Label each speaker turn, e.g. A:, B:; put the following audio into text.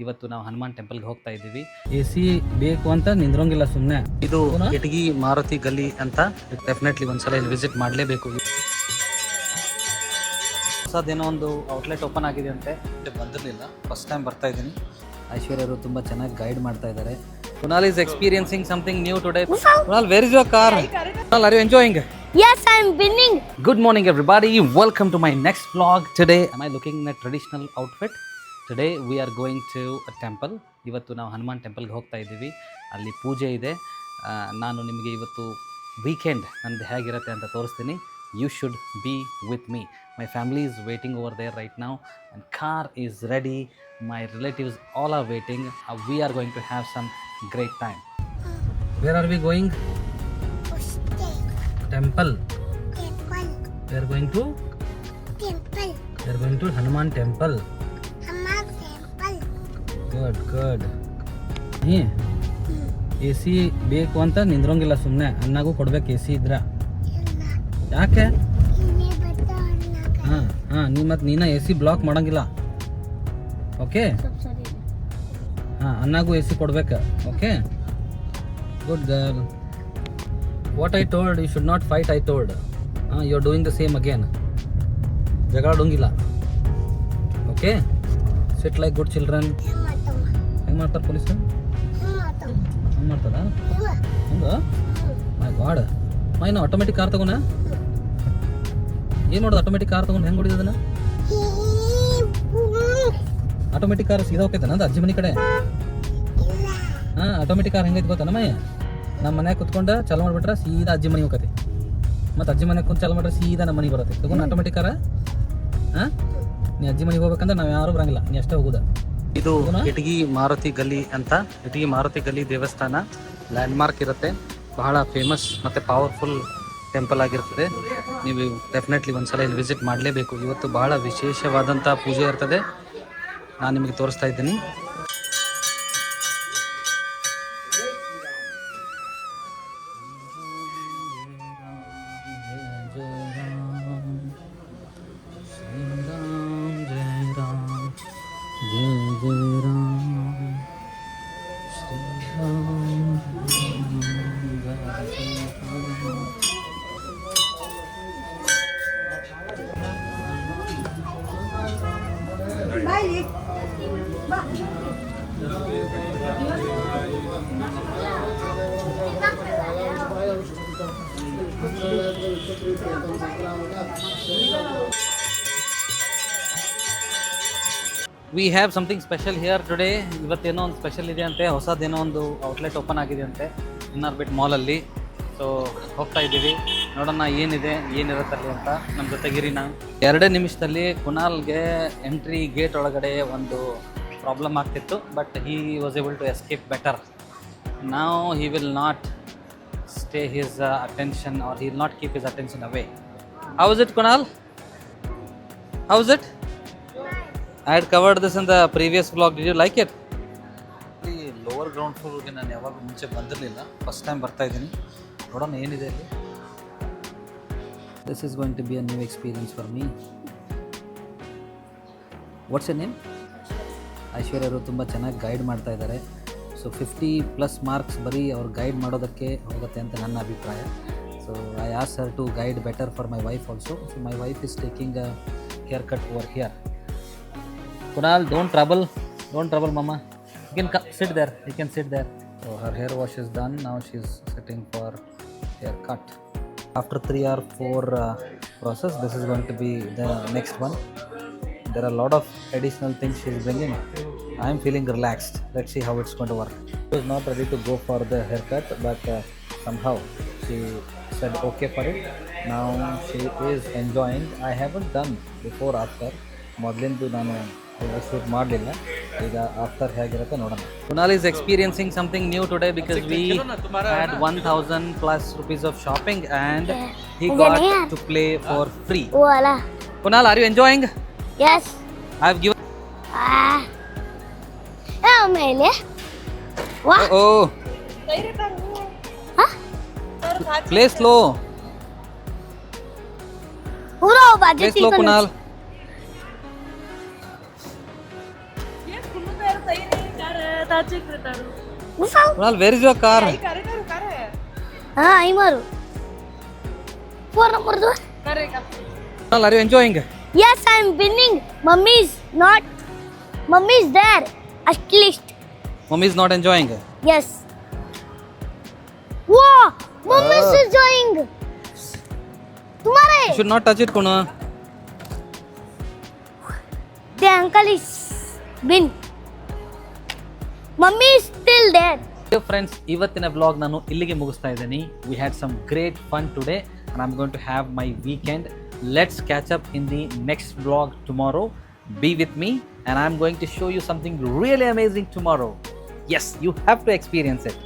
A: ಇವತ್ತು ನಾವು ಹನುಮಾನ್ ಟೆಂಪಲ್ಗೆ ಹೋಗ್ತಾ ಇದ್ದೀವಿ.
B: AC ಬೇಕು ಅಂತ ನಿಂದ್ರಂಗಿಲ್ಲ ಸುಮ್ಮನೆ.
A: ಇದು ಇಟಗಿ ಮಾರುತಿ ಗಲ್ಲಿ ಅಂತ, ಡೆಫಿನೆಟ್ಲಿ ಒಂದ್ಸಲ ಇಲ್ಲಿ ವಿಸಿಟ್ ಮಾಡಲೇಬೇಕು. ಹೊಸದೇನೋ ಒಂದು ಔಟ್ಲೆಟ್ ಓಪನ್ ಆಗಿದೆ ಅಂತೆ, ಬಂದಿರಲಿಲ್ಲ, ಫಸ್ಟ್ ಟೈಮ್ ಬರ್ತಾ ಇದ್ದೀನಿ. ಐಶ್ವರ್ಯರು ತುಂಬ ಚೆನ್ನಾಗಿ ಗೈಡ್ ಮಾಡ್ತಾ ಇದ್ದಾರೆ. Kunal is experiencing something new today. Kunal, where is your car? Kunal, are you enjoying?
C: Yes, I'm winning.
A: Good morning everybody, welcome to my next vlog. Today am I looking in a traditional outfit? Today we are going to a temple. ಇವತ್ತು ನಾವು ಹನುಮಾನ್ ಟೆಂಪಲ್ಗೆ ಹೋಗ್ತಾ ಇದ್ದೀವಿ, ಅಲ್ಲಿ ಪೂಜೆ ಇದೆ. ನಾನು ನಿಮಗೆ ಇವತ್ತು ವೀಕೆಂಡ್ ನಂದು ಹೇಗಿರುತ್ತೆ ಅಂತ ತೋರಿಸ್ತೀನಿ. You should be with me. My family is waiting over there right now and car is ready. My relatives all are waiting. We are going to have some great time.
B: Where are we going? Temple. We are going to Hanuman temple. Good. AC ಬೇಕು ಅಂತ ನಿಂದ್ರಂಗಿಲ್ಲ ಸುಮ್ಮನೆ, ಅನ್ನಾಗೂ ಕೊಡ್ಬೇಕು AC ಇದ್ರ. ಯಾಕೆ? ನೀನ AC block ಮಾಡಂಗಿಲ್ಲ. Okay, ಅನ್ನಾಗೂ AC ಕೊಡ್ಬೇಕು. Okay, good girl. What I told, you should not fight. I told you are doing the same again. ಜಗಳಾಡೋಂಗಿಲ್ಲ. Okay, sit like good children. ಹೆಂಗೆ ಮಾಡ್ತಾರೆ ಪೊಲೀಸರು? ಹೆಂಗೆ ಮಾಡ್ತಾರ? ಹೌದಾ? My God. ಮೈನ ಆಟೋಮೆಟಿಕ್ ಕಾರ್ ತಗೋಣ. ಏನು ಮಾಡೋದು? ಆಟೋಮೆಟಿಕ್ ಕಾರ್ ತೊಗೊಂಡು ಹೆಂಗೆ ಹೊಡಿಯೋದನ್ನ? ಆಟೋಮೆಟಿಕ್ ಕಾರ್ ಸೀದಾ ಹೋಗ್ತೈತೆ ನಂದು ಅಜ್ಜಿ ಮನೆ ಕಡೆ. ಆಟೋಮೆಟಿಕ್ ಕಾರ್ ಹೆಂಗೈತೆ ಗೊತ್ತಾ? ನಮ್ಮ ಮನ್ಯಾಗ ಕುತ್ಕೊಂಡು ಚಾಲು ಮಾಡಿಬಿಟ್ರೆ ಸೀದಾ ಅಜ್ಜಿ ಮನೆಗೆ ಹೋಗತ್ತೆ, ಮತ್ತು ಅಜ್ಜಿ ಮನೆಗೆ ಕುಂತು ಚಾಲು ಮಾಡ್ರೆ ಸೀದಾ ನಮ್ಮ ಮನೆಗೆ ಬರುತ್ತೆ. ತಗೊಂಡು ಆಟೋಮೆಟಿಕ್ ಕಾರ. ನೀ ಅಜ್ಜಿ ಮನೆಗೆ ಹೋಗ್ಬೇಕಂದ್ರೆ ನಾವು ಯಾರು ಬರಂಗಿಲ್ಲ, ನೀ ಅಷ್ಟೇ ಹೋಗುದ.
A: ಇದು ಇಟಗಿ ಮಾರುತಿ ಗಲ್ಲಿ ಅಂತ, ಇಟಗಿ ಮಾರುತಿ ಗಲ್ಲಿ ದೇವಸ್ಥಾನ ಲ್ಯಾಂಡ್ಮಾರ್ಕ್ ಇರುತ್ತೆ. ಬಹಳ ಫೇಮಸ್ ಮತ್ತು ಪವರ್ಫುಲ್ ಟೆಂಪಲ್ ಆಗಿರ್ತದೆ. ನೀವು ಡೆಫಿನೆಟ್ಲಿ ಒಂದ್ಸಲ ಇಲ್ಲಿ ವಿಸಿಟ್ ಮಾಡಲೇಬೇಕು. ಇವತ್ತು ಬಹಳ ವಿಶೇಷವಾದಂಥ ಪೂಜೆ ಇರ್ತದೆ, ನಾನು ನಿಮಗೆ ತೋರಿಸ್ತಾ ಇದ್ದೀನಿ. We have something special here today. ಇವತ್ತೇನೋ ಒಂದು ಸ್ಪೆಷಲ್ ಇದೆ ಅಂತೆ, ಹೊಸದೇನೋ ಒಂದು ಔಟ್ಲೆಟ್ ಓಪನ್ ಆಗಿದೆ ಅಂತೆ ಇನ್ನಾರ್ಬಿಟ್ ಮಾಲಲ್ಲಿ. ಸೊ ಹೋಗ್ತಾ ಇದ್ದೀವಿ, ನೋಡೋಣ ಏನಿದೆ ಏನಿರುತ್ತಲ್ಲಿ ಅಂತ. ನಮ್ಮ ಜೊತೆಗಿರಿ ನಾನು 2 ನಿಮಿಷದಲ್ಲಿ ಕುನಾಲ್ಗೆ ಎಂಟ್ರಿ ಗೇಟ್ ಒಳಗಡೆ ಒಂದು ಪ್ರಾಬ್ಲಮ್ ಆಗ್ತಿತ್ತು, but he was able to escape better. Now he will not stay his attention, or he will not keep his attention away. How is it, Kunal? How is it? I had covered this in the previous vlog. Did you like it? ಈ lower ground ಫ್ಲೋರ್ಗೆ ನಾನು ಯಾವಾಗ ಮುಂಚೆ ಬಂದಿರಲಿಲ್ಲ, first time ಬರ್ತಾ ಇದ್ದೀನಿ. ನೋಡೋಣ ಏನಿದೆ ಅಲ್ಲಿ. This is going to be a new experience for me. What's your name? ಐಶ್ವರ್ಯರು ತುಂಬ ಚೆನ್ನಾಗಿ ಗೈಡ್ ಮಾಡ್ತಾ ಇದ್ದಾರೆ. ಸೊ 50+ ಮಾರ್ಕ್ಸ್ ಬರೀ ಅವ್ರು ಗೈಡ್ ಮಾಡೋದಕ್ಕೆ ಹೋಗುತ್ತೆ ಅಂತ ನನ್ನ ಅಭಿಪ್ರಾಯ. So I ask her to guide better for my wife also. So my wife is taking a hair cut over here. Kunal, don't trouble mama. You can sit there. So her hair wash is done. Now she's sitting for hair cut. After 3 or 4 process, this is going to be the next one. There are a lot of additional things she's bringing. I am feeling relaxed. Let's see how it's going to work. She was not ready to go for the haircut, but somehow she said okay for it. Now she is enjoying. I haven't done before after. ಮೊದಲಿಂದು ನಾನು shoot ಮಾಡಲಿಲ್ಲ. ಈಗ after ಹೇಗಿರುತ್ತೆ ನೋಡೋಣ. Kunal is experiencing something new today because we had 1,000+ rupees of shopping and he got to play for free.
C: Voila.
A: Kunal, are you enjoying?
C: Yes.
A: I've given.
C: ಆಮೇಲೆ
A: Oh. Play slow.
C: ಪೂರಾ ಬಾಜಿ
A: Play slow, Kunal.
C: Gusaw.
B: Kunal, where is your car?
C: Aimaru. 4 number 2.
B: Kunal, are you enjoying?
C: Yes, I'm winning. Mummy's not. Mummy's there. At least.
B: Mommy is not enjoying.
C: Yes. Whoa! Mummy's enjoying. Tumhare.
B: You should not touch it, Kunu.
C: The uncle is win. Mummy is still there.
A: Friends, ಇವತ್ತಿನ vlog ನಾನು ಇಲ್ಲಿಗೆ ಮುಗಿಸ್ತಾ ಇದ್ದೀನಿ. We had some great fun today and I am going to have my weekend. Let's catch up in the next vlog tomorrow. Be with me and I'm going to show you something really amazing tomorrow. Yes, you have to experience it.